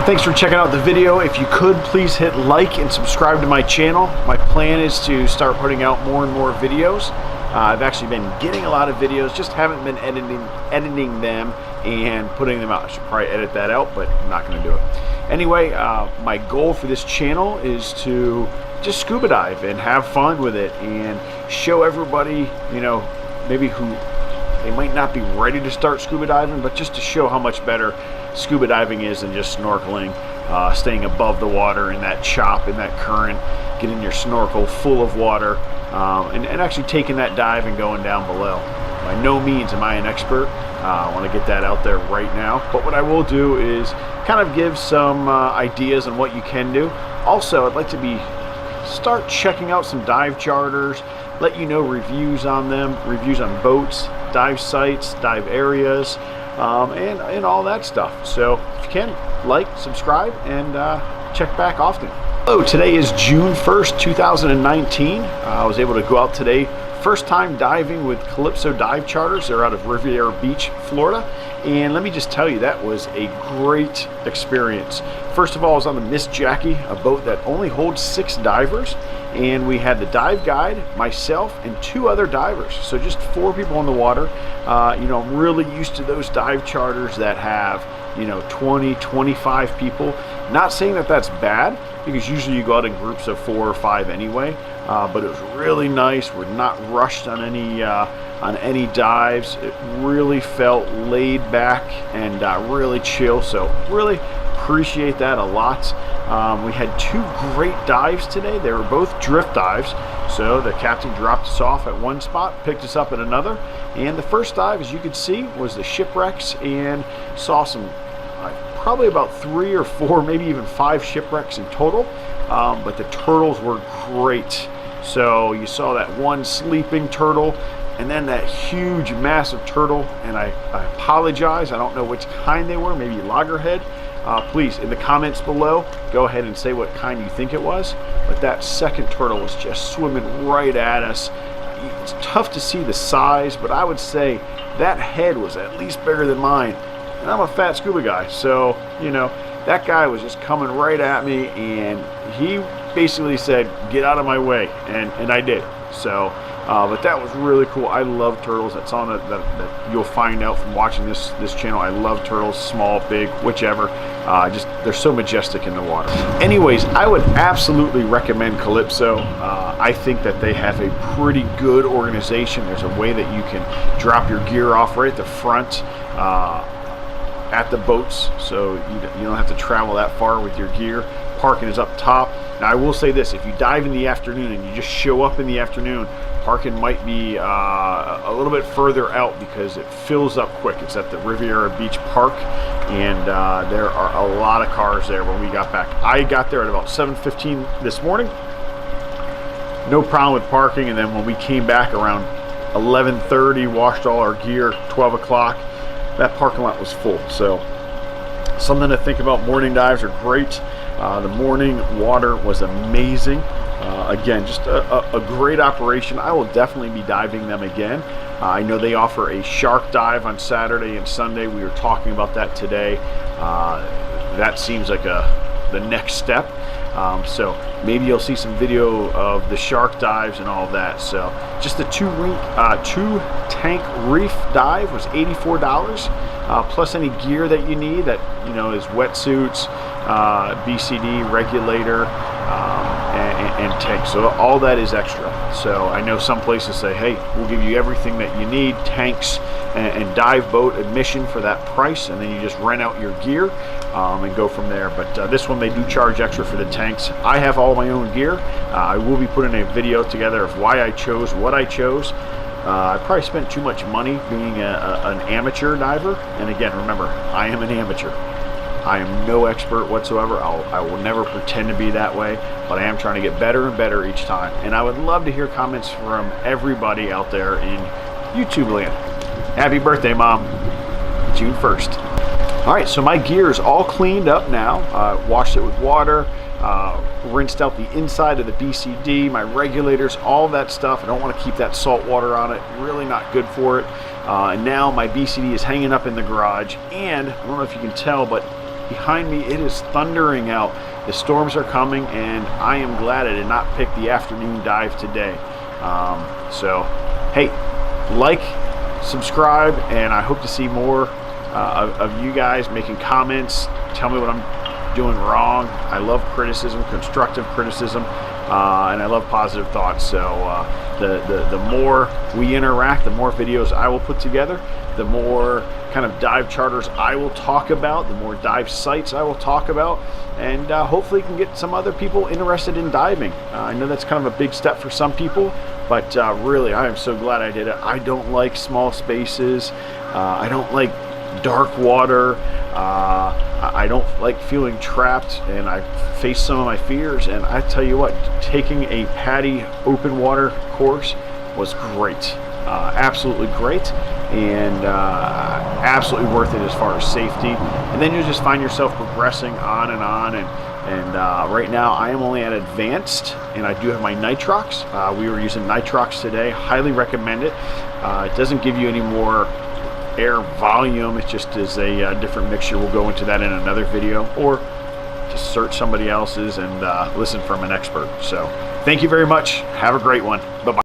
Thanks for checking out the video. If you could, please hit like and subscribe to my channel. My plan is to start putting out more and more videos. I've actually been getting a lot of videos, just haven't been editing them and putting them out. I should probably edit that out, but I'm not going to do it. Anyway, my goal for this channel is to just scuba dive and have fun with it and show everybody, you know, maybe who they might not be ready to start scuba diving, but just to show how much better scuba diving is than just snorkeling, staying above the water in that chop, in that current, getting your snorkel full of water, and actually taking that dive and going down below. By no means am I an expert. I want to get that out there right now, but what I will do is kind of give some ideas on what you can do. Also, I'd like to start checking out some dive charters, let you know reviews on them, reviews on boats, dive sites, dive areas, and all that stuff. So if you can, like, subscribe, and check back often. Hello, today is June 1st, 2019. I was able to go out today, first time diving with Calypso Dive Charters. They're out of Riviera Beach, Florida. And let me just tell you, that was a great experience. First of all, I was on the Miss Jackie, a boat that only holds 6 divers. And we had the dive guide, myself, and 2 other divers. So just 4 people in the water. You know, I'm really used to those dive charters that have, you know, 20, 25 people. Not saying that that's bad, because usually you go out in groups of 4 or 5 anyway. But it was really nice. We're not rushed on any dives. It really felt laid back and really chill. So really appreciate that a lot. We had 2 great dives today. They were both drift dives. So the captain dropped us off at one spot, picked us up at another. And the first dive, as you could see, was the shipwrecks, and saw some probably about 3 or 4, maybe even 5 shipwrecks in total. But the turtles were great. So you saw that one sleeping turtle, and then that huge, massive turtle. And I apologize, I don't know which kind they were, maybe loggerhead. Please, in the comments below, go ahead and say what kind you think it was. But that second turtle was just swimming right at us. It's tough to see the size, but I would say that head was at least bigger than mine. And I'm a fat scuba guy, so, you know, that guy was just coming right at me, and he basically said, "Get out of my way," and I did. So, but that was really cool. I love turtles. That's on that you'll find out from watching this channel. I love turtles, small, big, whichever. Just they're so majestic in the water. Anyways, I would absolutely recommend Calypso. I think that they have a pretty good organization. There's a way that you can drop your gear off right at the front at the boats, so you don't have to travel that far with your gear. Parking is up top. Now I will say this, if you dive in the afternoon and you just show up in the afternoon, parking might be a little bit further out because it fills up quick. It's at the Riviera Beach Park, and there are a lot of cars there when we got back. I got there at about 7:15 this morning. No problem with parking, and then when we came back around 11:30, washed all our gear, 12 o'clock, that parking lot was full. So something to think about. Morning dives are great. The morning water was amazing. Again, just a great operation. I will definitely be diving them again. I know they offer a shark dive on Saturday and Sunday. We were talking about that today. That seems like the next step. So maybe you'll see some video of the shark dives and all of that. So just the 2-tank reef dive was $84, plus any gear that you need, that, you know, is wetsuits, BCD regulator, and tank. So all that is extra. So I know some places say, hey, we'll give you everything that you need, tanks and dive boat admission for that price, and then you just rent out your gear and go from there. But this one, they do charge extra for the tanks. I have all my own gear. I will be putting a video together of why I chose what I chose. I probably spent too much money being an amateur diver. And again, remember, I am an amateur. I am no expert whatsoever. I will never pretend to be that way, but I am trying to get better and better each time. And I would love to hear comments from everybody out there in YouTube land. Happy birthday, Mom. June 1st. All right, so my gear is all cleaned up now. Washed it with water, rinsed out the inside of the BCD, my regulators, all that stuff. I don't want to keep that salt water on it. Really not good for it. And now my BCD is hanging up in the garage, and I don't know if you can tell, but behind me, it is thundering out. The storms are coming, and I am glad I did not pick the afternoon dive today. So, hey, like, subscribe, and I hope to see more of you guys making comments. Tell me what I'm doing wrong. I love criticism, constructive criticism, and I love positive thoughts. So the more we interact, the more videos I will put together, the more kind of dive charters I will talk about, the more dive sites I will talk about, and hopefully can get some other people interested in diving. I know that's kind of a big step for some people, but really I am so glad I did it. I don't like small spaces. I don't like dark water. I don't like feeling trapped, and I face some of my fears. And I tell you what, taking a PADI open water course was great. Absolutely great, and absolutely worth it as far as safety. And then you just find yourself progressing on and on, and right now I am only at advanced, and I do have my nitrox. We were using nitrox today. Highly recommend it. It doesn't give you any more air volume, it just is a different mixture. We'll go into that in another video, or just search somebody else's and listen from an expert. So thank you very much. Have a great one. Bye-bye.